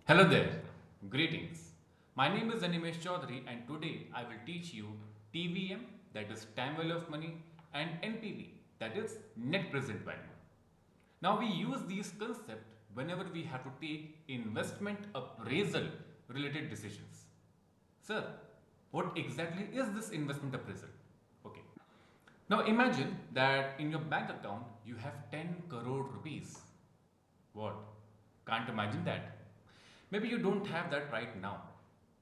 Hello there, greetings. My name is Animesh Chaudhary and today I will teach you TVM, that is time value of money, and NPV, that is net present value. Now we use these concepts whenever we have to take investment appraisal related decisions. Sir, what exactly is this investment appraisal? Okay. Now imagine that in your bank account you have 10 crore rupees. What? Can't imagine that. Maybe you don't have that right now,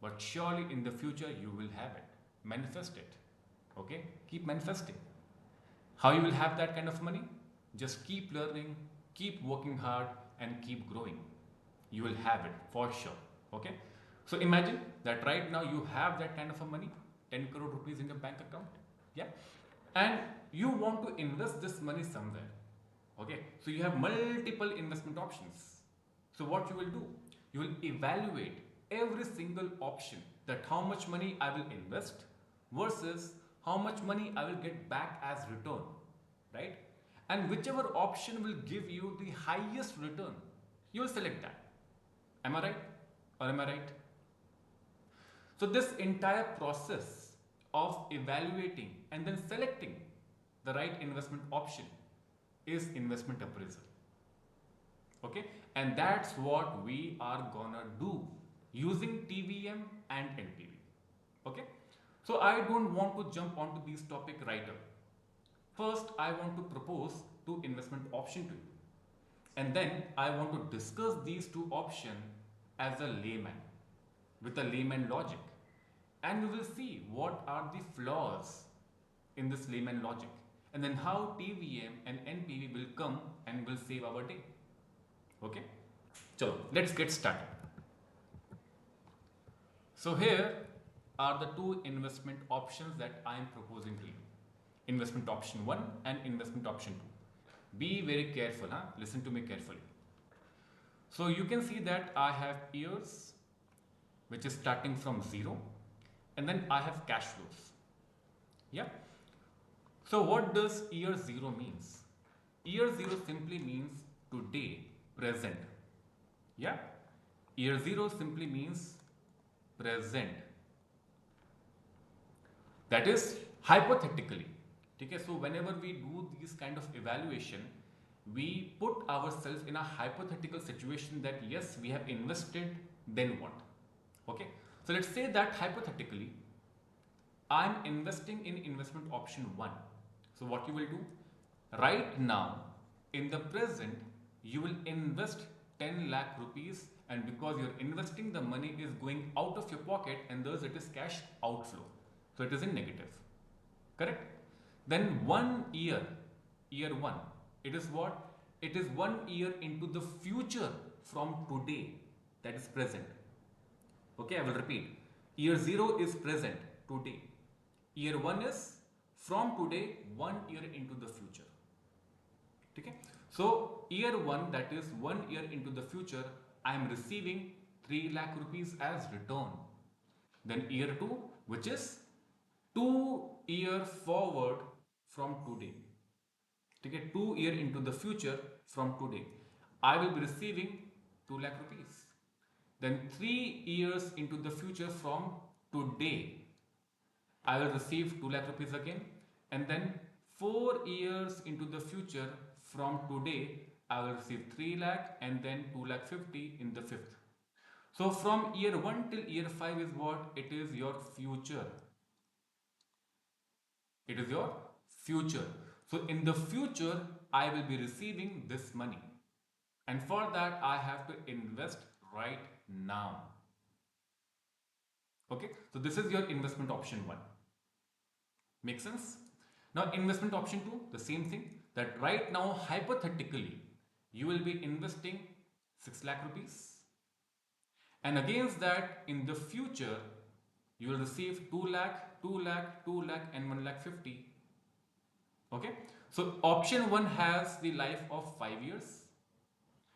but surely in the future you will have it. Manifest it. Okay? Keep manifesting. How you will have that kind of money? Just keep learning, keep working hard, and keep growing. You will have it for sure. Okay? So imagine that right now you have that kind of a money, 10 crore rupees in your bank account. Yeah? And you want to invest this money somewhere. Okay? So you have multiple investment options. So what you will do? You will evaluate every single option, that how much money I will invest versus how much money I will get back as return, right? And whichever option will give you the highest return, you will select that. Am I right? Or am I right? So this entire process of evaluating and then selecting the right investment option is investment appraisal. Okay, and that's what we are gonna do using TVM and NPV. Okay, so I don't want to jump onto this topic right away. First, I want to propose two investment option to you, and then I want to discuss these two options as a layman with a layman logic, and we will see what are the flaws in this layman logic, and then how TVM and NPV will come and will save our day. Okay, so let's get started. So here are the two investment options that I am proposing to you. Investment option 1 and investment option 2. Be very careful, huh? Listen to me carefully. So you can see that I have years which is starting from 0, and then I have cash flows. Yeah. So what does year 0 means? Year 0 simply means today, present. Yeah. Year 0 simply means present. That is hypothetically. Okay, so whenever we do this kind of evaluation, we put ourselves in a hypothetical situation that yes, we have invested, then what? Okay, so let's say that hypothetically, I'm investing in investment option 1. So what you will do? Right now, in the present, you will invest 10 lakh rupees, and because you're investing, the money is going out of your pocket and thus it is cash outflow. So it is in negative. Correct? Then 1 year, year 1, it is what? It is 1 year into the future from today, that is present. Okay, I will repeat. Year 0 is present, today. Year 1 is from today, 1 year into the future. Okay? So year 1, that is 1 year into the future, I am receiving 3 lakh rupees as return. Then year 2, which is 2 year forward from today. Okay, 2 year into the future from today, I will be receiving 2 lakh rupees. Then 3 years into the future from today, I will receive 2 lakh rupees again. And then 4 years into the future from today, I will receive 3 lakh and then 2 lakh 50 in the fifth. So from year 1 till year 5 is what? It is your future. It is your future. So in the future, I will be receiving this money. And for that, I have to invest right now. Okay, so this is your investment option 1. Make sense? Now, investment option 2, the same thing, that right now, hypothetically, you will be investing 6 lakh rupees. And against that, in the future, you will receive 2 lakh, 2 lakh, 2 lakh, and 1 lakh 50. Okay, so option 1 has the life of 5 years,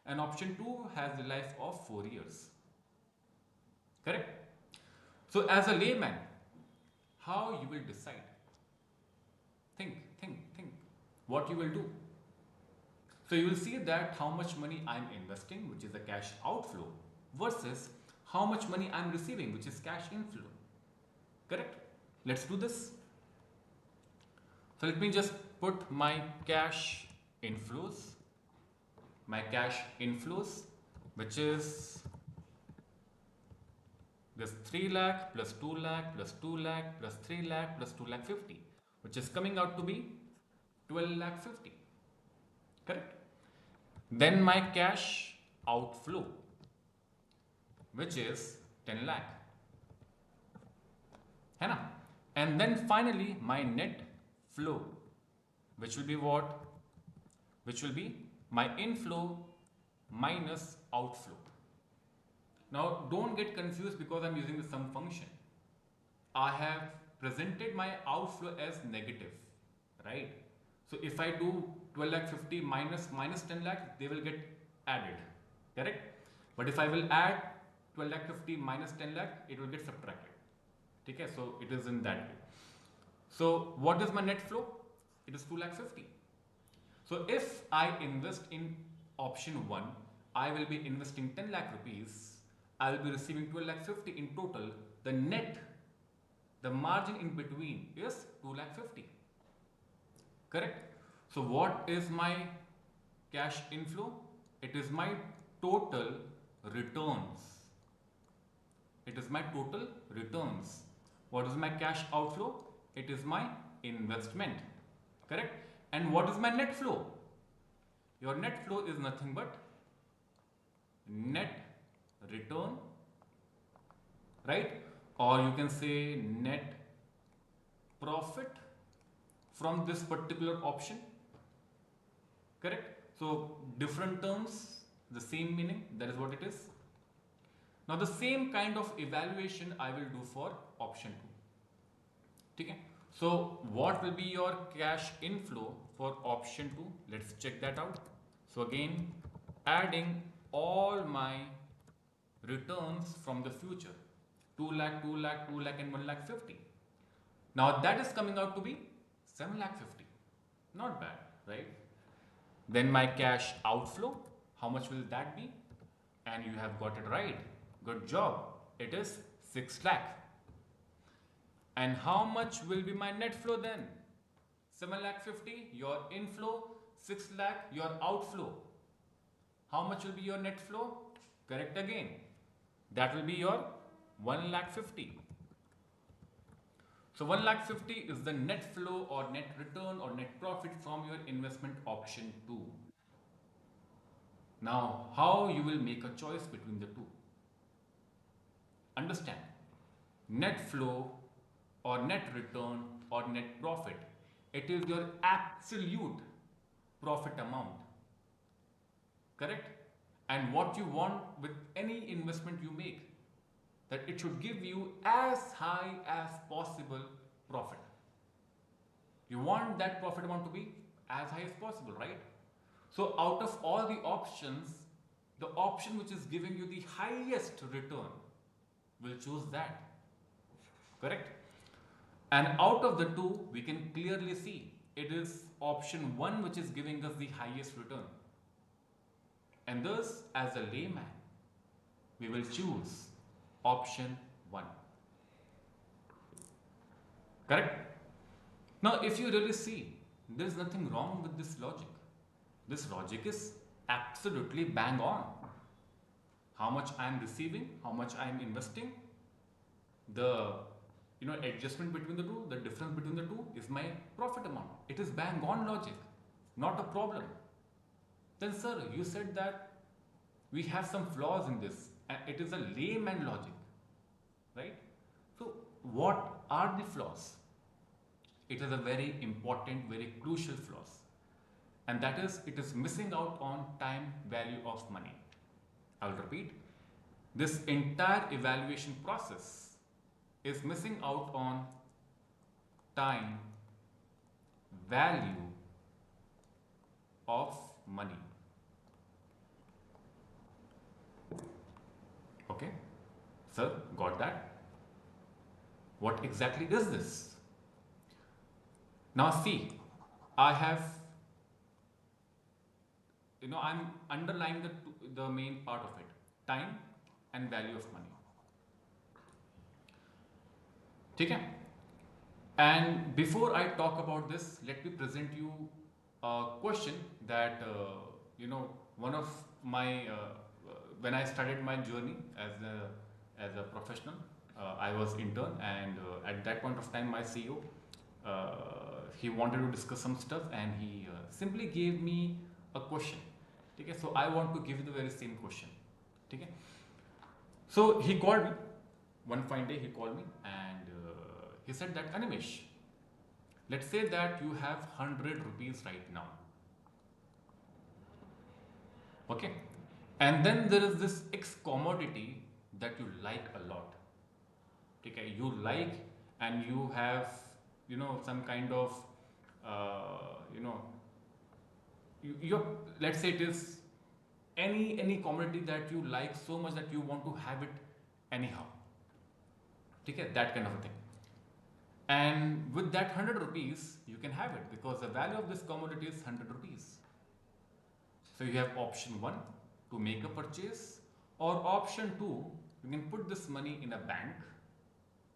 and option 2 has the life of 4 years. Correct? So, as a layman, how you will decide? Think what you will do. So you will see that how much money I am investing, which is a cash outflow, versus how much money I'm receiving, which is cash inflow. Correct? Let's do this. So let me just put my cash inflows, which is this 3 lakh plus 2 lakh plus 2 lakh plus 3 lakh plus 2 lakh 50, which is coming out to be 12 lakh 50. Correct? Then my cash outflow, which is 10 lakh. है ना? And then finally my net flow, which will be what? Which will be my inflow minus outflow. Now don't get confused because I'm using the sum function. I have presented my outflow as negative, right? So if I do 12 lakh 50 minus 10 lakh, they will get added, correct? But if I will add 12 lakh 50 minus 10 lakh, it will get subtracted. Okay, so it is in that way. So what is my net flow? It is 2 lakh 50. So if I invest in option 1, I will be investing 10 lakh rupees. I will be receiving 12 lakh 50 in total. The net, the margin in between is 2 lakh 50. Correct? So what is my cash inflow? It is my total returns. It is my total returns. What is my cash outflow? It is my investment. Correct? And what is my net flow? Your net flow is nothing but net return, right? Or you can say net profit from this particular option. Correct? So different terms, the same meaning, that is what it is. Now the same kind of evaluation I will do for option 2. Okay? So what will be your cash inflow for option 2? Let's check that out. So again, adding all my returns from the future, 2 lakh, 2 lakh, 2 lakh and 1 lakh 50. Now that is coming out to be 7 lakh 50. Not bad, right? Then my cash outflow, how much will that be? And you have got it right. Good job. It is 6 lakh. And how much will be my net flow then? 7 lakh 50, your inflow, 6 lakh, your outflow. How much will be your net flow? Correct again. That will be your 1 lakh 50. So 1 lakh 50 is the net flow or net return or net profit from your investment option 2. Now, how you will make a choice between the two? Understand, net flow or net return or net profit, it is your absolute profit amount. Correct? And what you want with any investment you make, that it should give you as high as possible profit. You want that profit amount to be as high as possible, right? So out of all the options, the option which is giving you the highest return will choose that. Correct? And out of the two, we can clearly see it is option 1 which is giving us the highest return. And thus, as a layman, we will choose option 1. Correct? Now, if you really see, there is nothing wrong with this logic. This logic is absolutely bang on. How much I am receiving, how much I am investing, the adjustment between the two, the difference between the two is my profit amount. It is bang on logic, not a problem. Then sir, you said that we have some flaws in this and it is a layman logic, right? So what are the flaws? It is a very important, very crucial flaws, and that is it is missing out on time value of money. I'll repeat, this entire evaluation process is missing out on time value of money. Okay, sir, got that? What exactly is this? Now see, I have, I'm underlying the main part of it. Time and value of money. ठीक है? And before I talk about this, let me present you a question that one of my when I started my journey as a professional, I was intern, and at that point of time, my CEO he wanted to discuss some stuff, and he simply gave me a question. Okay, so I want to give you the very same question. Okay, so he called me one fine day. He called me and he said that, Animesh, let's say that you have 100 rupees right now. Okay, and then there is this X commodity that you like a lot. Okay, you like, and you have some kind of you know you let's say it is any commodity that you like so much that you want to have it anyhow. Okay, that kind of a thing. And with that 100 rupees, you can have it because the value of this commodity is 100 rupees. So you have option 1 to make a purchase, or option 2, you can put this money in a bank.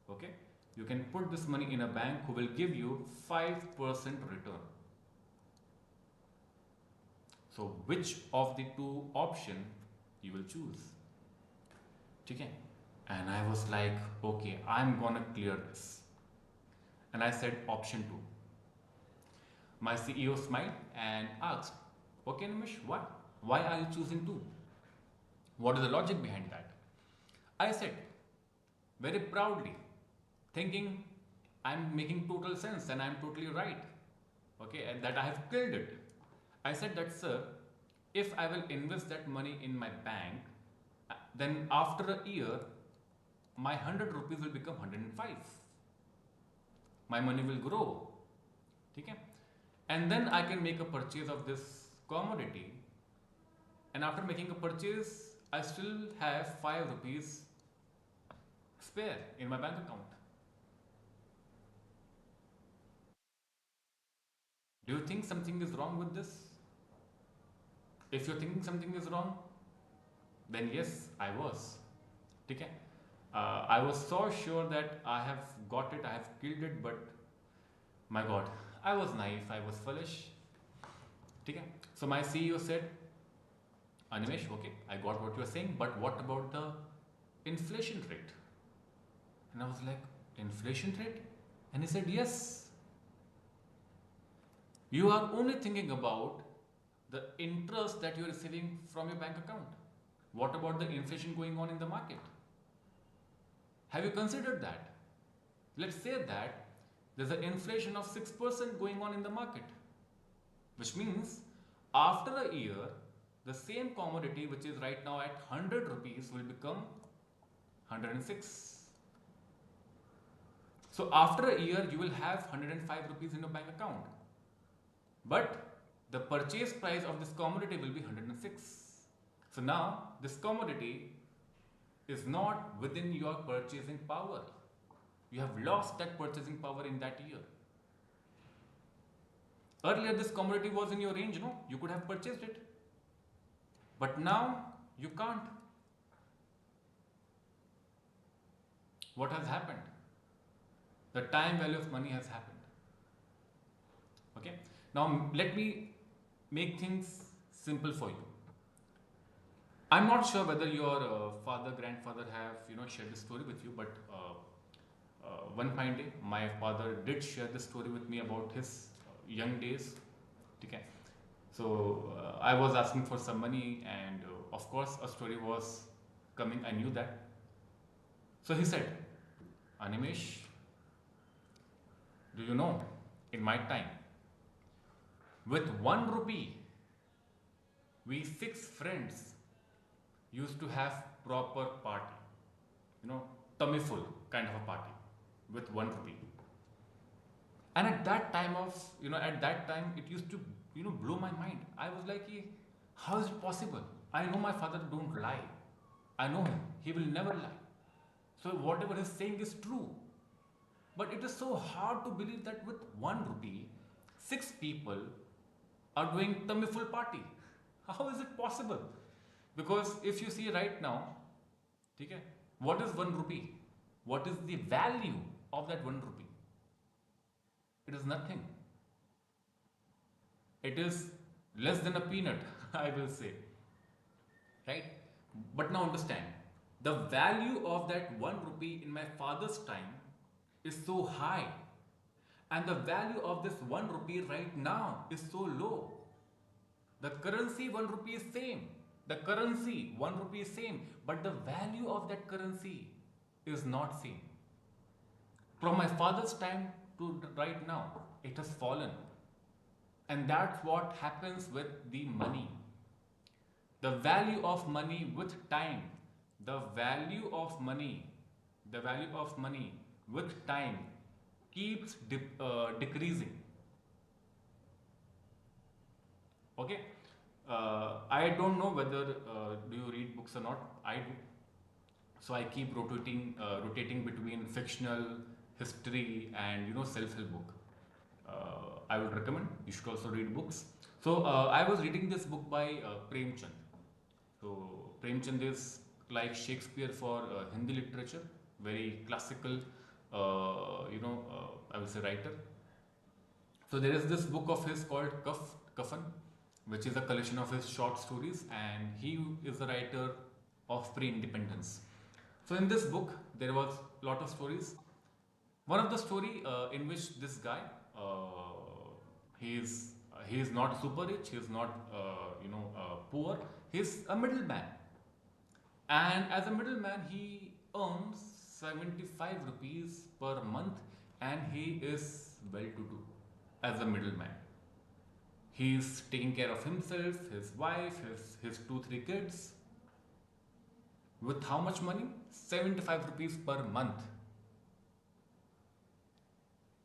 Okay, you can put this money in a bank who will give you 5% return. So which of the two option you will choose? Okay, and I was like, okay, I'm gonna clear this. And I said option 2. My CEO smiled and asked, okay, Nimish, what? Why are you choosing 2? What is the logic behind that? I said, very proudly, thinking I'm making total sense and I'm totally right. Okay, and that I have killed it. I said that, sir, if I will invest that money in my bank, then after a year, my 100 rupees will become 105. My money will grow. Okay? And then I can make a purchase of this commodity. And after making a purchase, I still have 5 rupees spare in my bank account. Do you think something is wrong with this? If you're thinking something is wrong, then yes, I was. Okay? I was so sure that I have got it, I have killed it, but my god, I was naive, I was foolish. Okay? So my CEO said, Animesh, okay, I got what you're saying, but what about the inflation rate? And I was like, inflation rate? And he said, yes. You are only thinking about the interest that you're receiving from your bank account. What about the inflation going on in the market? Have you considered that? Let's say that there's an inflation of 6% going on in the market, which means after a year, the same commodity which is right now at 100 rupees will become 106. So after a year, you will have 105 rupees in your bank account. But the purchase price of this commodity will be 106. So now this commodity is not within your purchasing power. You have lost that purchasing power in that year. Earlier, this commodity was in your range, no? You could have purchased it. But now you can't. What has happened? The time value of money has happened. Okay? Now let me make things simple for you. I'm not sure whether your father, grandfather have shared this story with you, but one fine day, my father did share this story with me about his young days. Okay, so I was asking for some money, and of course, a story was coming. I knew that. So he said, Animesh, do you know, in my time, with 1 rupee, we 6 friends used to have proper party, tummy full kind of a party with 1 rupee. And at that time it used to blow my mind. I was like, how is it possible? I know my father don't lie. I know him. He will never lie. So whatever he's saying is true. But it is so hard to believe that with 1 rupee, 6 people are doing tummy full party. How is it possible? Because if you see right now, ठीक है. What is 1 rupee? What is the value of that 1 rupee? It is nothing. It is less than a peanut, I will say, right? But now understand, the value of that 1 rupee in my father's time is so high, and the value of this 1 rupee right now is so low. The currency 1 rupee is same. The currency 1 rupee is same, but the value of that currency is not same. From my father's time to right now, it has fallen. And that's what happens with the money. The value of money with time, the value of money, the value of money with time keeps decreasing. Okay. I don't know whether do you read books or not. I do. So I keep rotating between fictional, history, and self-help book. I would recommend you should also read books. So I was reading this book by Premchand. So Premchand is like Shakespeare for Hindi literature, very classical, I will say writer. So there is this book of his called Kafan, which is a collection of his short stories, and he is the writer of pre-independence. So in this book, there was a lot of stories. One of the story in which this guy, he is not super rich, he is not poor, he is a middleman, and as a middleman, he earns 75 rupees per month, and he is well-to-do as a middleman. He is taking care of himself, his wife, his 2 3 kids. With how much money? 75 rupees per month.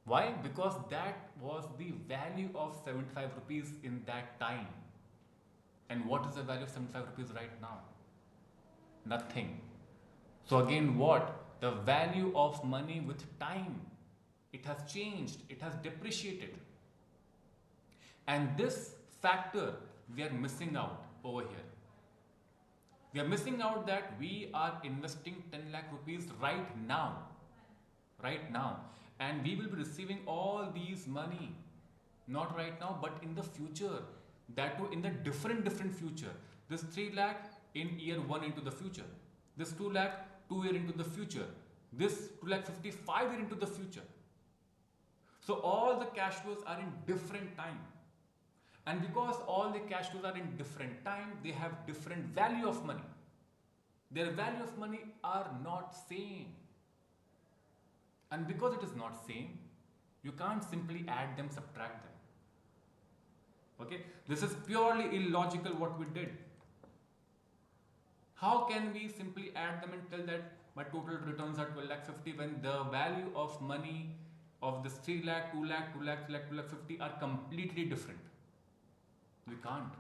Why? Because that was the value of 75 rupees in that time. And what is the value of 75 rupees right now? Nothing. So again, what? The value of money with time. It has changed. It has depreciated. And this factor we are missing out over here. We are missing out that we are investing 10 lakh rupees right now. Right now. And we will be receiving all these money. Not right now, but in the future. That too in the different future. This 3 lakh in year 1 into the future. This 2 lakh 2 year into the future. This 2 lakh 55 year into the future. So all the cash flows are in different time. And because all the cash flows are in different time, they have different value of money. Their value of money are not same. And because it is not same, you can't simply add them, subtract them. Okay? This is purely illogical what we did. How can we simply add them and tell that my total returns are 12 lakh 50 when the value of money of this 3 lakh, 2 lakh, 2 lakh, 3 lakh, 2 lakh 50 are completely different? We can't.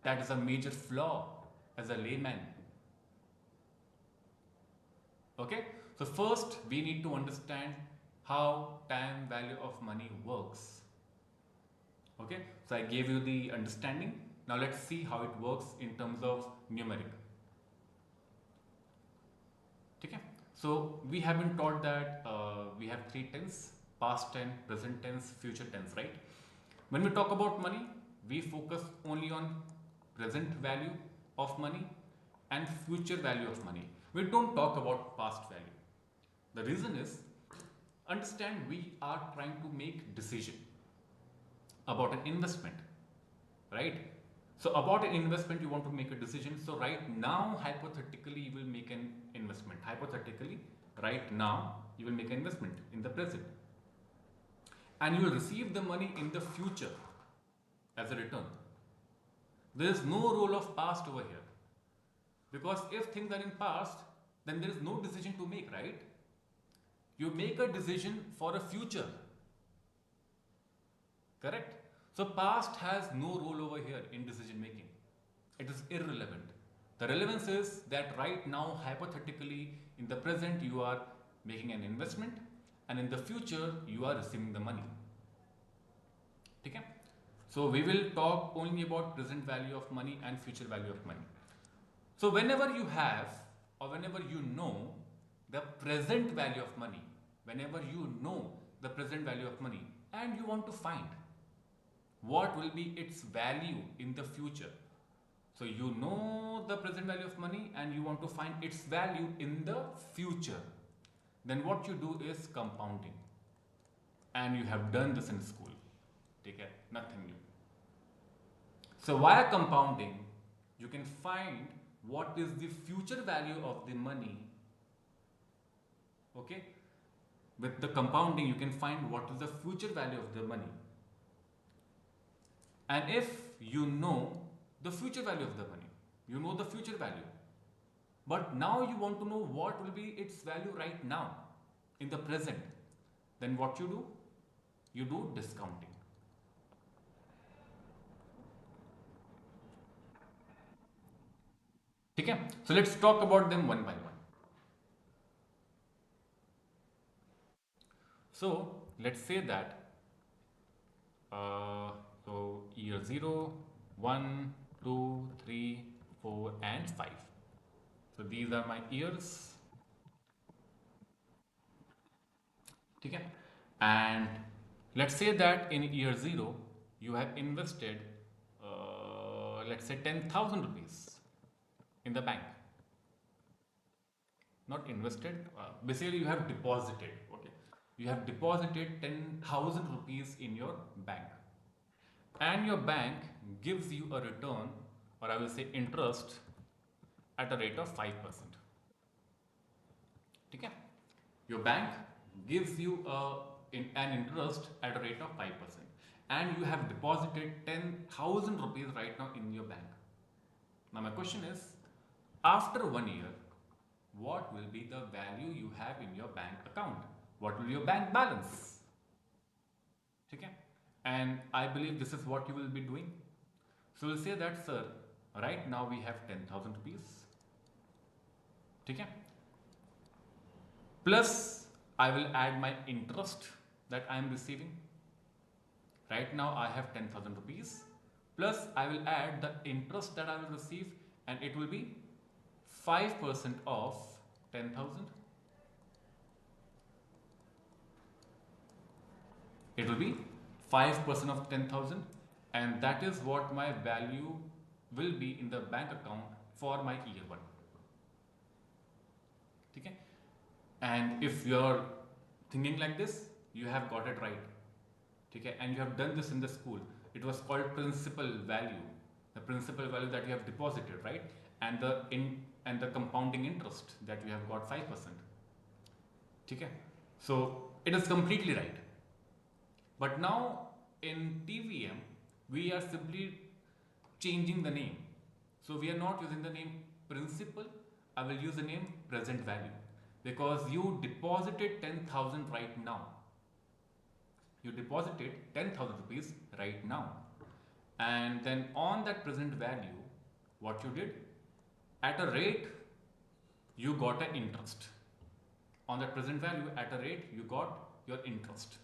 That is a major flaw as a layman. Okay? So first we need to understand how time value of money works. Okay? So I gave you the understanding. Now let's see how it works in terms of numeric. Okay? So we have been taught that we have 3 tense: past tense, present tense, future tense, right? When we talk about money, we focus only on present value of money and future value of money. We don't talk about past value. The reason is, understand, we are trying to make decision about an investment, right? So about an investment, you want to make a decision. So right now, hypothetically, you will make an investment. Hypothetically, right now, you will make an investment in the present. And you will receive the money in the future as a return. There is no role of past over here. Because if things are in past, then there is no decision to make, right? You make a decision for a future. Correct? So past has no role over here in decision making. It is irrelevant. The relevance is that right now, hypothetically, in the present, you are making an investment, and in the future, you are receiving the money. Okay? So we will talk only about present value of money and future value of money. So whenever you have or whenever you know the present value of money, whenever you know the present value of money and you want to find what will be its value in the future. So you know the present value of money and you want to find its value in the future. Then what you do is compounding. And you have done this in school. Take care, nothing new. So via compounding, you can find what is the future value of the money. Okay? With the compounding, you can find what is the future value of the money. And if you know the future value of the money, you know the future value, but now you want to know what will be its value right now in the present, then what you do? You do discounting. Okay? So let's talk about them one by one. So let's say that so year 0, 1, 2, 3, 4 and 5. So these are my years. Okay? And let's say that in year 0 you have invested let's say 10,000 rupees in the bank. Not invested, basically you have deposited. Okay, you have deposited 10,000 rupees in your bank, and your bank gives you a return, or I will say interest, at a rate of 5%. Okay, your bank gives you an interest at a rate of 5%, and you have deposited 10,000 rupees right now in your bank. Now my question is, after 1 year, what will be the value you have in your bank account? What will your bank balance? Okay? And I believe this is what you will be doing. So we'll say that, sir, right now we have 10,000 rupees. Okay? Plus, I will add my interest that I am receiving. Right now I have 10,000 rupees. Plus, I will add the interest that I will receive, and it will be 5% of 10,000. It will be 5% of 10,000, and that is what my value will be in the bank account for my year 1. Okay? And if you're thinking like this, you have got it right. Okay? And you have done this in the school. It was called principal value, the principal value that you have deposited, right? And the compounding interest that you have got 5%. Okay? So it is completely right. But now in TVM, we are simply changing the name. So we are not using the name principal, I will use the name present value, because you deposited 10,000 right now. You deposited 10,000 rupees right now. And then on that present value, what you did? At a rate, you got an interest. On that present value, at a rate, you got your interest.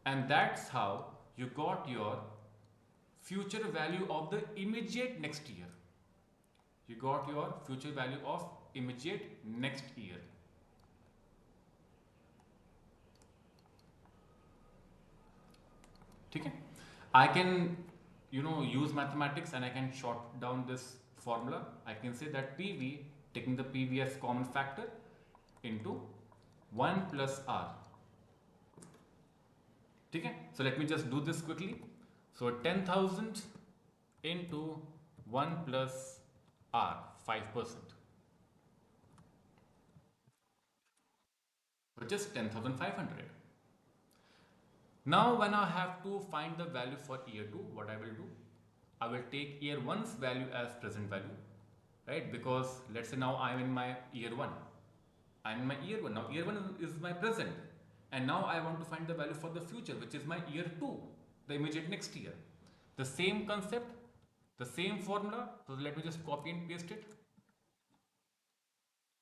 And that's how you got your future value of the immediate next year. You got your future value of immediate next year. Okay? I can use mathematics, and I can short down this formula. I can say that PV, taking the PV as common factor, into 1 plus R. Okay? So let me just do this quickly. So 10,000 into 1 plus R, 5%, which is 10,500. Now when I have to find the value for year 2, what I will do? I will take year 1's value as present value, right? Because let's say now I am in my year 1. I am in my year 1. Now year 1 is my present. And now I want to find the value for the future, which is my year 2, the immediate next year. The same concept, the same formula. So let me just copy and paste it.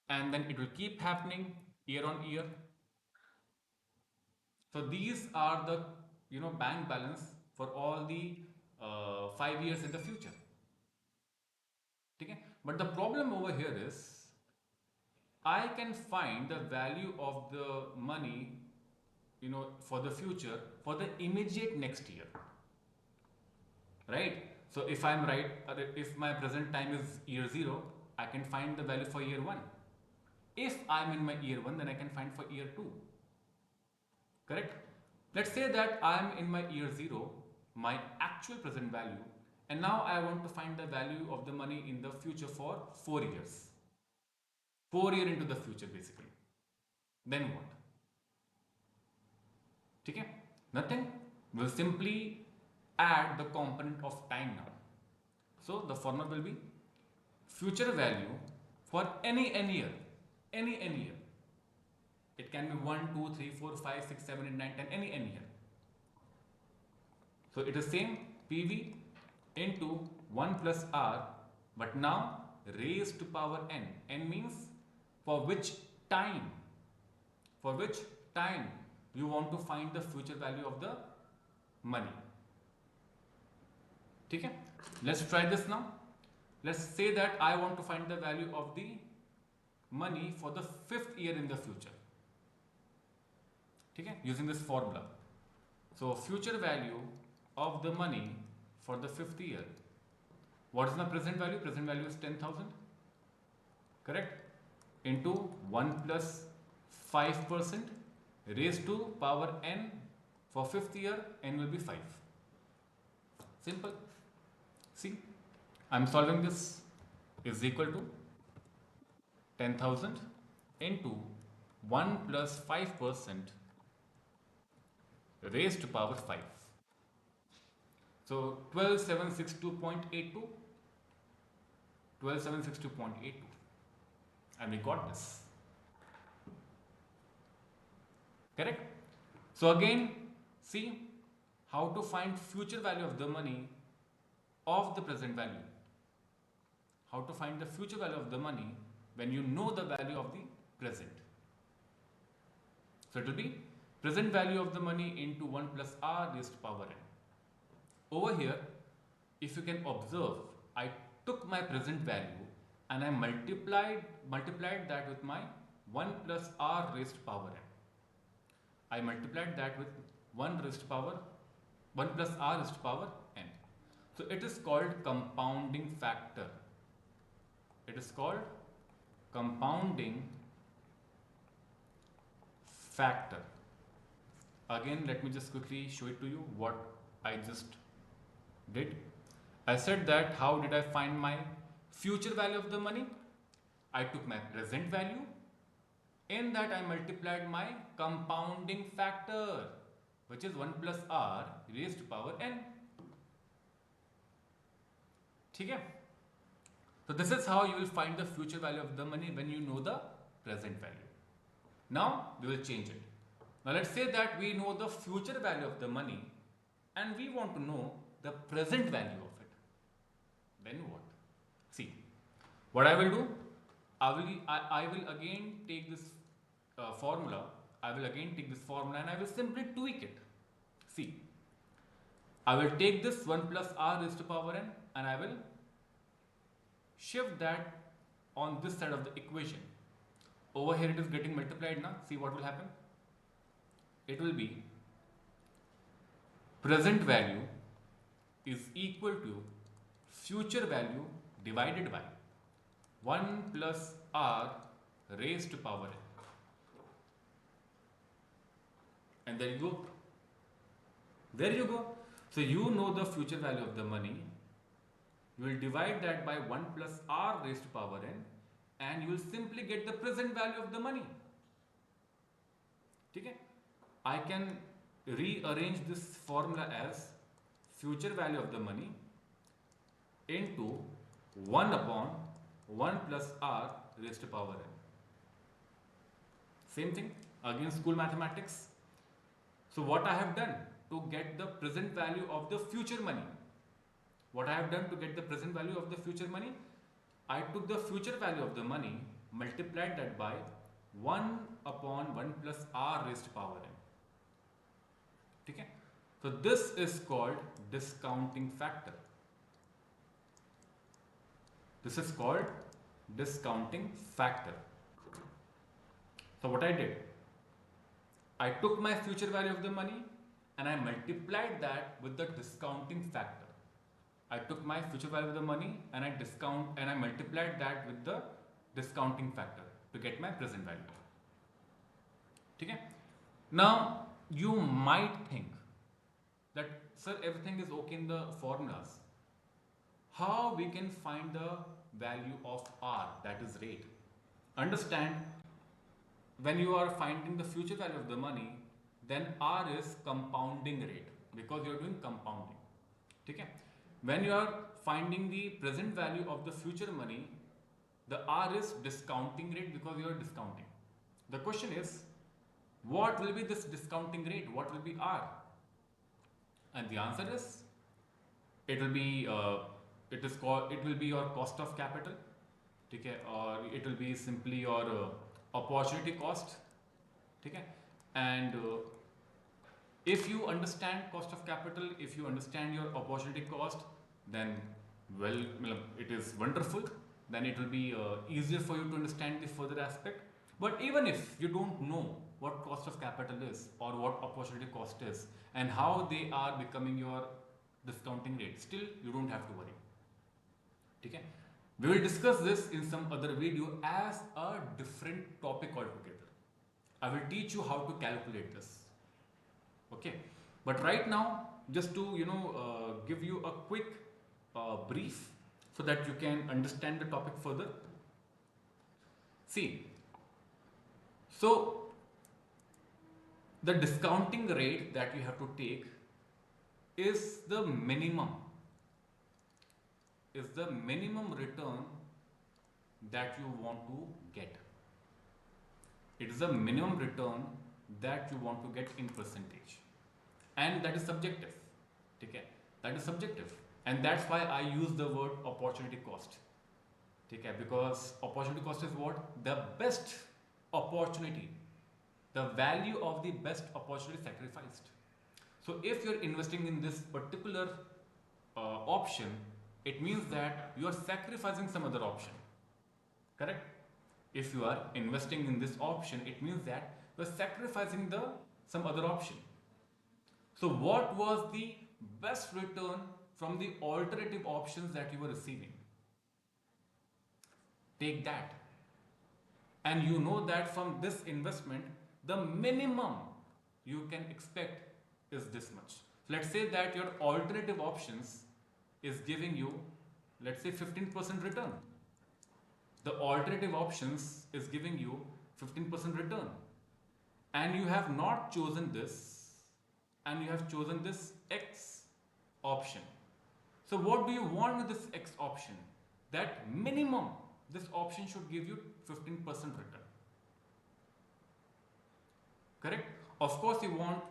And then it will keep happening year on year. So these are the bank balance for all the 5 years in the future. Okay? But the problem over here is I can find the value of the money, for the future, for the immediate next year, right? So if I'm right, if my present time is year 0, I can find the value for year 1. If I'm in my year 1, then I can find for year 2. Correct? Let's say that I'm in my year 0, my actual present value, and now I want to find the value of the money in the future for 4 years. 4 year into the future basically. Then what? Okay? Nothing. We'll simply add the component of time now. So the formula will be future value for any year. Any year. It can be 1, 2, 3, 4, 5, 6, 7, 8, 9, 10, any year. So it is same PV into 1 plus R, but now raised to power n. N means for which time you want to find the future value of the money. Okay? Let's try this now. Let's say that I want to find the value of the money for the 5th year in the future. Okay? Using this formula. So future value of the money for the 5th year. What is my present value? Present value is 10,000. Correct? Into 1 plus 5% raised to power n. For 5th year, n will be 5. Simple. See, I'm solving this is equal to 10,000 into 1 plus 5% raised to power 5. So 12762.82. 12762.82. And we got this. Correct? So again, see how to find future value of the money of the present value. How to find the future value of the money when you know the value of the present. So it will be present value of the money into 1 plus R raised to power n. Over here, if you can observe, I took my present value and I multiplied that with my 1 plus R raised to power n. I multiplied that with 1 plus R raised to power n. So it is called compounding factor. It is called compounding factor. Again, let me just quickly show it to you what I just did. I said that how did I find my future value of the money? I took my present value. In that I multiplied my compounding factor, which is 1 plus R raised to power n. Okay? So this is how you will find the future value of the money when you know the present value. Now we will change it. Now let's say that we know the future value of the money and we want to know the present value of it. Then what? See, what I will do, I will again take this formula. I will again take this formula and I will simply tweak it. See, I will take this 1 plus R raised to power n and I will shift that on this side of the equation. Over here it is getting multiplied now. See what will happen? It will be present value is equal to future value divided by 1 plus R raised to power n. And there you go. There you go. So you know the future value of the money. You will divide that by 1 plus R raised to power n and you will simply get the present value of the money. Okay? I can rearrange this formula as future value of the money into 1 upon 1 plus R raised to power n. Same thing, again school mathematics. So what I have done to get the present value of the future money? What I have done to get the present value of the future money? I took the future value of the money, multiplied that by 1 upon 1 plus R raised to power n. Okay? So this is called discounting factor. This is called discounting factor. So what I did, I took my future value of the money and I multiplied that with the discounting factor. I took my future value of the money and I multiplied that with the discounting factor to get my present value. Okay? Now you might think that sir, everything is okay in the formulas. How we can find the value of R, that is rate? Understand, when you are finding the future value of the money, then R is compounding rate because you are doing compounding. Okay? When you are finding the present value of the future money, the R is discounting rate because you are discounting. The question is, what will be this discounting rate? What will be R? And the answer is, it will be it will be your cost of capital, okay, or it will be simply your opportunity cost, okay. And if you understand cost of capital, if you understand your opportunity cost, then well, it is wonderful. Then it will be easier for you to understand the further aspect. But even if you don't know what cost of capital is or what opportunity cost is and how they are becoming your discounting rate, still you don't have to worry. Okay? We will discuss this in some other video as a different topic altogether. I will teach you how to calculate this. Okay? But right now, just to give you a quick brief so that you can understand the topic further. See, so the discounting rate that you have to take is the minimum return that you want to get. It is the minimum return that you want to get in percentage, and that is subjective. Okay? That is subjective, and that's why I use the word opportunity cost. Okay? Because opportunity cost is what? The best opportunity, the value of the best opportunity sacrificed. So if you're investing in this particular option, it means that you are sacrificing some other option. Correct? If you are investing in this option, it means that you are sacrificing some other option. So what was the best return from the alternative options that you were receiving? Take that. And you know that from this investment, the minimum you can expect is this much. So let's say that your alternative options is giving you, let's say, 15% return. The alternative options is giving you 15% return. And you have not chosen this, and you have chosen this X option. So what do you want with this X option? That minimum, this option should give you 15% return. Correct? Of course, you want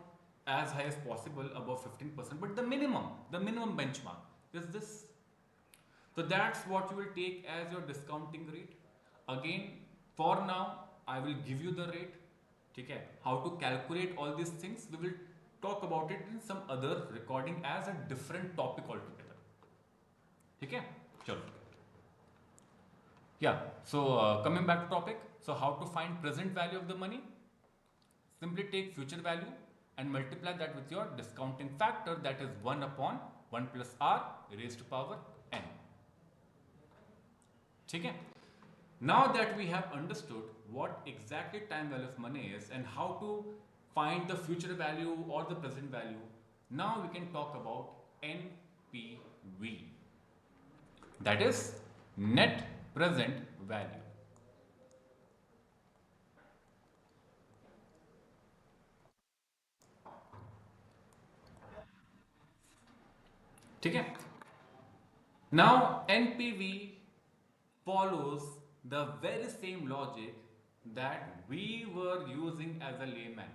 as high as possible, above 15%, but the minimum benchmark is this. So that's what you will take as your discounting rate. Again, for now, I will give you the rate. Okay? How to calculate all these things, we will talk about it in some other recording as a different topic altogether. Okay? Sure. Yeah, so coming back to topic, so how to find present value of the money? Simply take future value and multiply that with your discounting factor, that is 1 upon 1 plus R raised to power n. Okay? Now that we have understood what exactly time value of money is and how to find the future value or the present value, now we can talk about NPV. That is net present value. Okay? Now NPV follows the very same logic that we were using as a layman.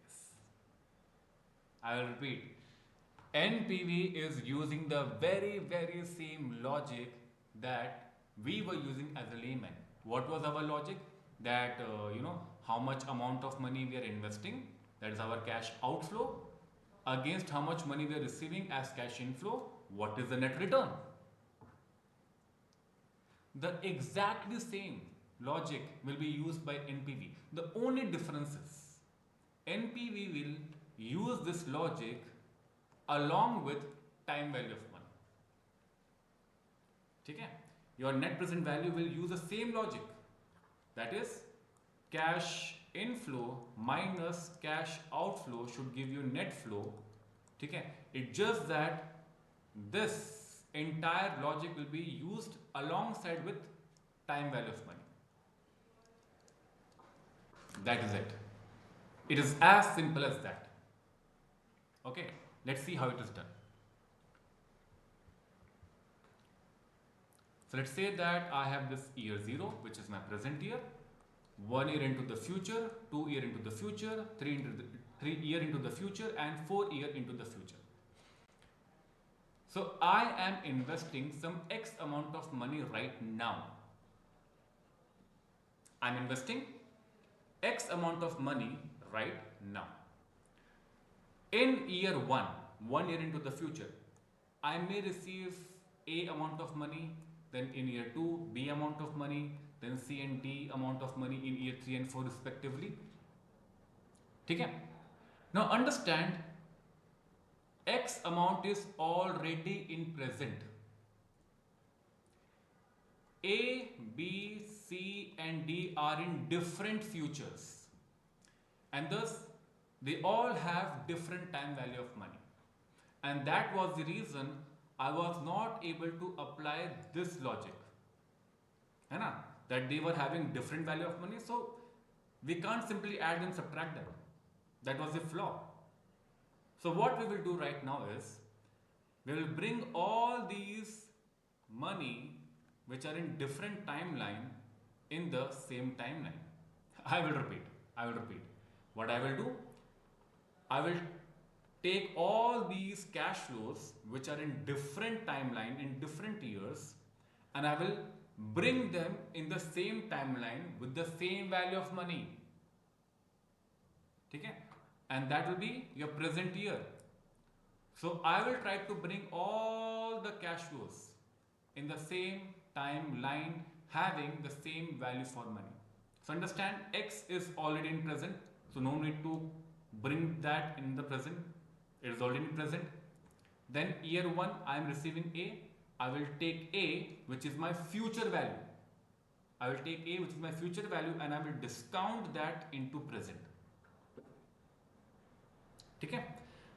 Yes. I will repeat. NPV is using the very same logic that we were using as a layman. What was our logic? That how much amount of money we are investing, that is our cash outflow, against how much money we are receiving as cash inflow, what is the net return? The exactly same logic will be used by NPV. The only difference is NPV will use this logic along with time value of money. Okay? Your net present value will use the same logic. That is, cash inflow minus cash outflow should give you net flow. Okay? It's just that this entire logic will be used alongside with time value of money. That is it. It is as simple as that. Okay, let's see how it is done. So let's say that I have this year 0, which is my present year, 1 year into the future, 2 year into the future, 3 year into the future, and 4 year into the future. So I am investing some X amount of money right now. I'm investing X amount of money right now. In year 1 year into the future, I may receive A amount of money, then in year 2, B amount of money, then C and D amount of money in year 3 and 4 respectively. Okay? Now understand, X amount is already in present. A, B, C and D are in different futures, and thus they all have different time value of money, and that was the reason I was not able to apply this logic. That they were having different value of money, so we can't simply add and subtract them. That was the flaw. So what we will do right now is, we will bring all these money which are in different timeline in the same timeline. I will repeat. What I will do, I will take all these cash flows which are in different timeline in different years, and I will bring them in the same timeline with the same value of money. Okay? And that will be your present year. So I will try to bring all the cash flows in the same timeline having the same value for money. So understand, X is already in present, so no need to bring that in the present. It is already in present. Then year 1 I am receiving A. I will take A, which is my future value. I will take A, which is my future value, and I will discount that into present. Okay?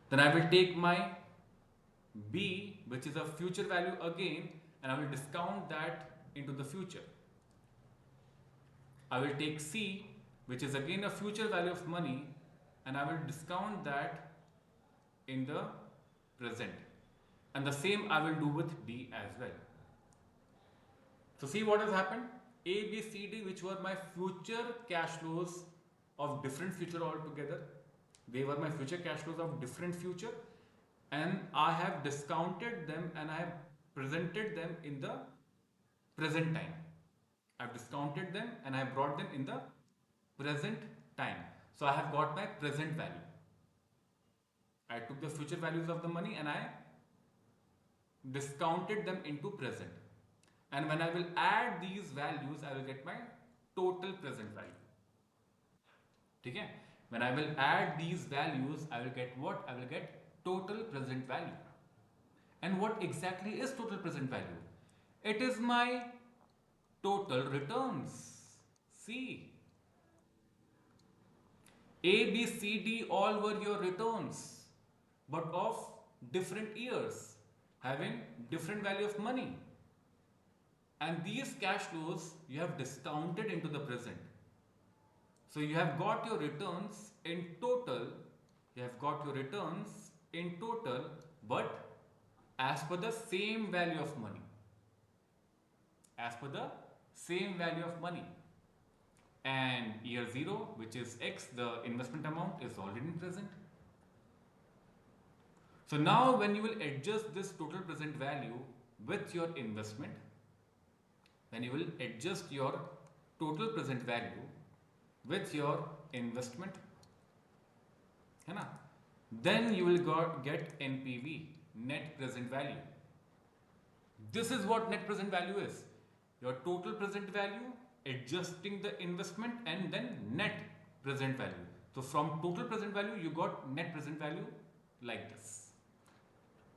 Then I will take my B, which is a future value again, and I will discount that into the future. I will take C, which is again a future value of money, and I will discount that in the present. And the same I will do with D as well. So see what has happened? A, B, C, D, which were my future cash flows of different future altogether. They were my future cash flows of different future, and I have discounted them and I have presented them in the present time. I have discounted them and I have brought them in the present time. So I have got my present value. I took the future values of the money and I discounted them into present. And when I will add these values, I will get my total present value. Okay? When I will add these values, I will get what? I will get total present value. And what exactly is total present value? It is my total returns. See, A, B, C, D all were your returns, but of different years, having different value of money. And these cash flows you have discounted into the present. So you have got your returns in total, but as per the same value of money. And year 0, which is X, the investment amount, is already present. So now when you will adjust this total present value with your investment, then you will get NPV, net present value. This is what net present value is. Your total present value adjusting the investment and then net present value. So from total present value, you got net present value like this.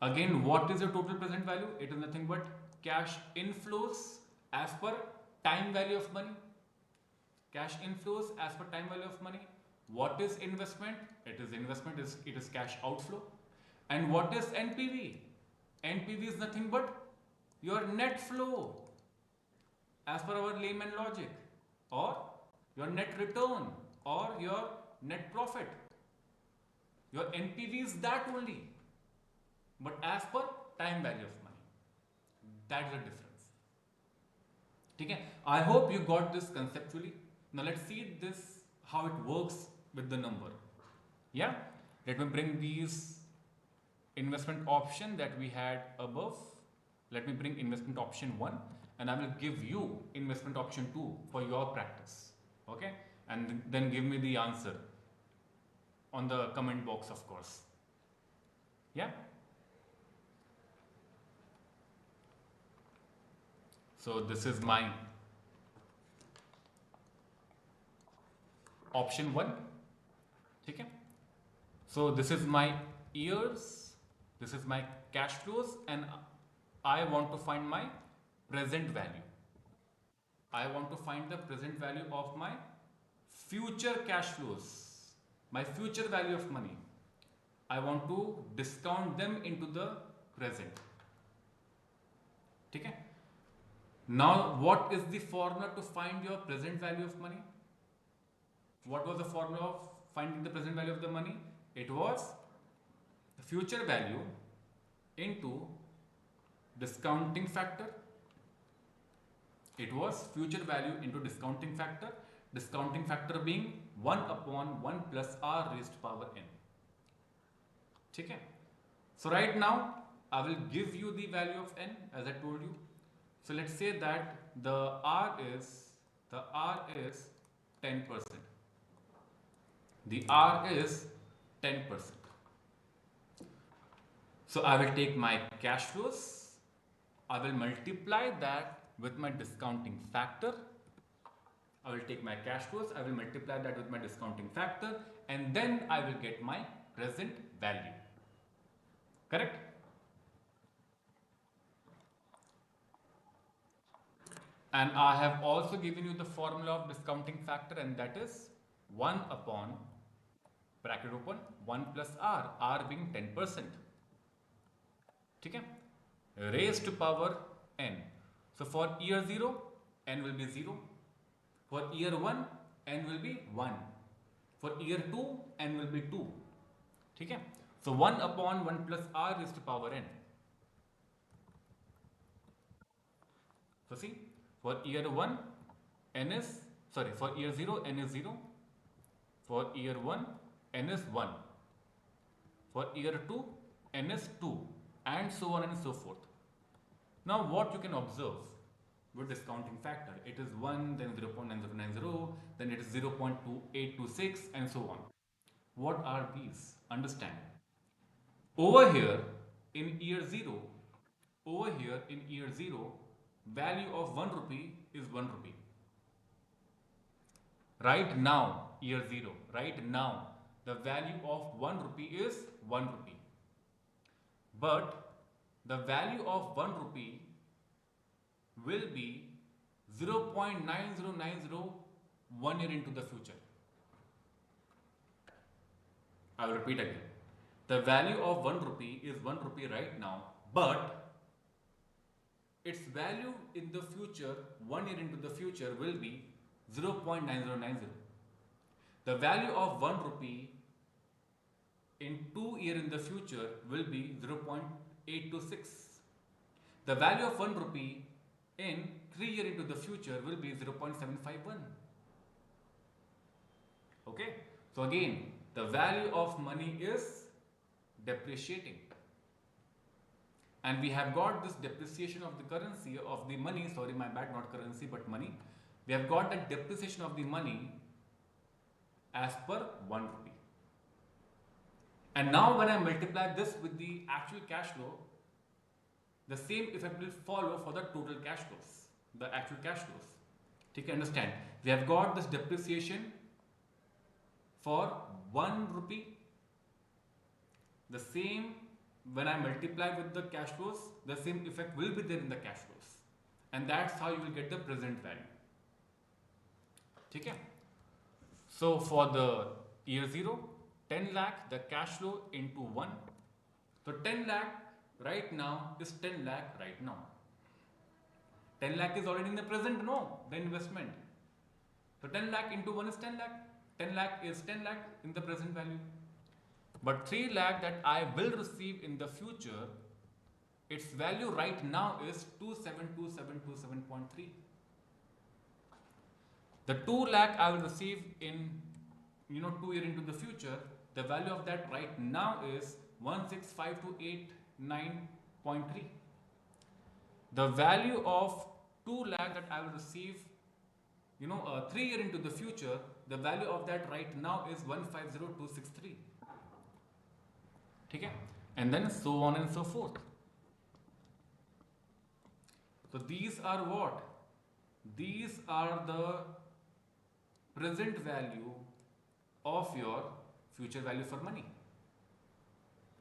Again, what is the total present value? It is nothing but cash inflows as per time value of money. Cash inflows as per time value of money. What is investment? It is cash outflow. And what is NPV? NPV is nothing but your net flow as per our layman logic, or your net return, or your net profit. Your NPV is that only, but as per time value of money. That's the difference. Okay? I hope you got this conceptually. Now let's see this how it works with the number. Yeah? Let me bring these investment option that we had above. Let me bring investment option 1 and I will give you investment option 2 for your practice. Okay? And then give me the answer on the comment box, of course. Yeah? So this is my option 1. Okay? So this is my years, this is my cash flows, and I want to find my present value. I want to find the present value of my future cash flows, my future value of money. I want to discount them into the present. Okay? Now, what is the formula to find your present value of money? What was the formula of finding the present value of the money? It was the future value into discounting factor. It was future value into discounting factor being 1 upon 1 plus r raised to power n. Okay? So right now, I will give you the value of n as I told you. So let's say that the r is 10%. The r is 10%. So I will take my cash flows, I will multiply that with my discounting factor. I will take my cash flows, I will multiply that with my discounting factor, and then I will get my present value. Correct? And I have also given you the formula of discounting factor, and that is 1 upon bracket open 1 plus r being 10%. Okay? Raised to power n. So for year 0, n will be 0. For year 1, n will be 1. For year 2, n will be 2. Okay? So 1 upon 1 plus r raised to power n. So see, for year 1, for year 0, n is 0. For year 1, n is 1. For year 2, n is 2, and so on and so forth. Now what you can observe with discounting factor, it is 1, then 0.9090, then it is 0.2826, and so on. What are these? Understand. Over here in year 0, value of 1 rupee is 1 rupee. Right now, year 0, right now, the value of 1 rupee is 1 rupee. But the value of 1 rupee will be 0.9090 1 year into the future. I will repeat again. The value of 1 rupee is 1 rupee right now, but its value in the future, 1 year into the future, will be 0.9090. The value of 1 rupee in 2 years in the future will be 0.826. The value of 1 rupee in 3 years into the future will be 0.751. Okay? So again, the value of money is depreciating. And we have got this depreciation of the currency, of the money, sorry, my bad, not currency, but money. We have got that depreciation of the money as per 1 rupee. And now when I multiply this with the actual cash flow, the same effect will follow for the total cash flows, the actual cash flows. ठीक है, understand? We have got this depreciation for 1 rupee. The same, when I multiply with the cash flows, the same effect will be there in the cash flows. And that's how you will get the present value. Okay? So for the year 0, 10 lakh, the cash flow into 1. So 10 lakh right now is 10 lakh right now. 10 lakh is already in the present, no, the investment. So 10 lakh into 1 is 10 lakh. 10 lakh is 10 lakh in the present value. But 3 lakh that I will receive in the future, its value right now is 272727.3. The 2 lakh I will receive in 2 years into the future, the value of that right now is 16528.9.3. The value of 2 lakh that I will receive 3 years into the future, the value of that right now is 150263. Okay? And then so on and so forth. So these are what? These are the present value of your future value for money.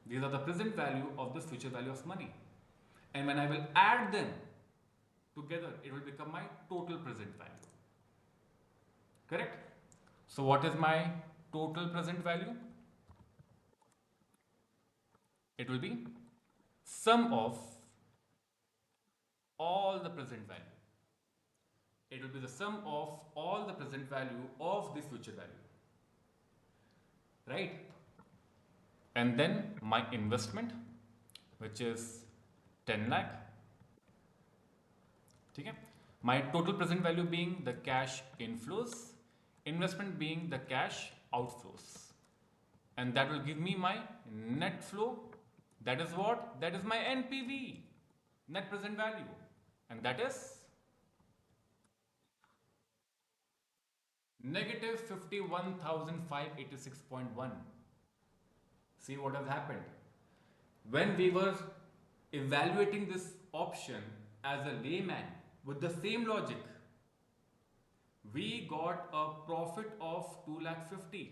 These are the present value of the future value of money. And when I will add them together, it will become my total present value. Correct? So what is my total present value? It will be sum of all the present value. It will be the sum of all the present value of the future value. Right? And then my investment, which is 10 lakh. Okay? My total present value being the cash inflows, investment being the cash outflows. And that will give me my net flow. That is what? That is my NPV, net present value. And that is negative 51,586.1. See what has happened. When we were evaluating this option as a layman with the same logic, we got a profit of 2,50,000,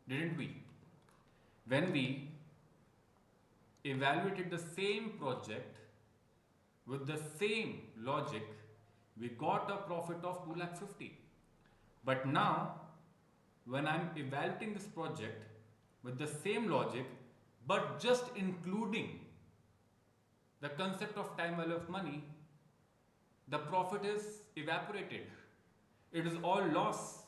didn't we? When we evaluated the same project with the same logic, we got a profit of 2,50,000. But now, when I'm evaluating this project with the same logic, but just including the concept of time value of money, the profit is evaporated. It is all loss.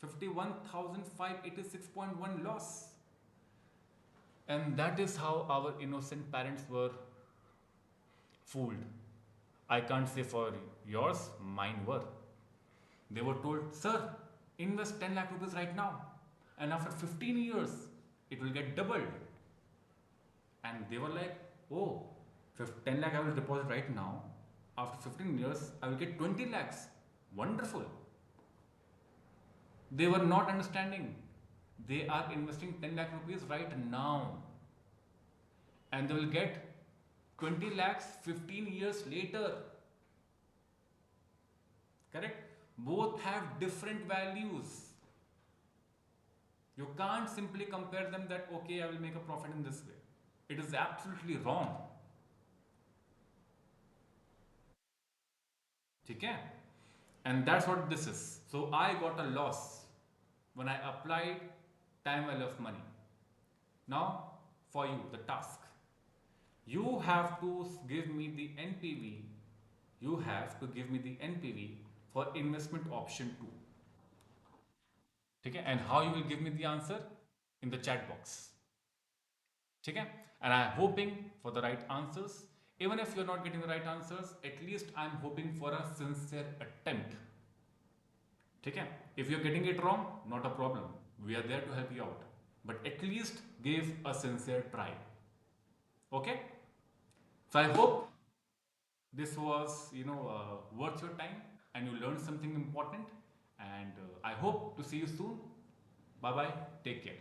51,586.1 loss. And that is how our innocent parents were fooled. I can't say for yours, mine were. They were told, sir, invest 10 lakh rupees right now. And after 15 years, it will get doubled. And they were like, oh, 10 lakh I will deposit right now. After 15 years, I will get 20 lakhs. Wonderful. They were not understanding. They are investing 10 lakh rupees right now. And they will get 20 lakhs 15 years later. Correct? Both have different values. You can't simply compare them that, okay, I will make a profit in this way. It is absolutely wrong. Okay? And that's what this is. So I got a loss when I applied time value of money. Now, for you, the task. You have to give me the NPV. You have to give me the NPV for investment option 2. Okay? And how you will give me the answer? In the chat box. Okay? And I'm hoping for the right answers. Even if you're not getting the right answers, at least I'm hoping for a sincere attempt. Okay? If you're getting it wrong, not a problem. We are there to help you out. But at least give a sincere try. Okay? So I hope this was, worth your time and you learned something important. And I hope to see you soon. Bye bye. Take care.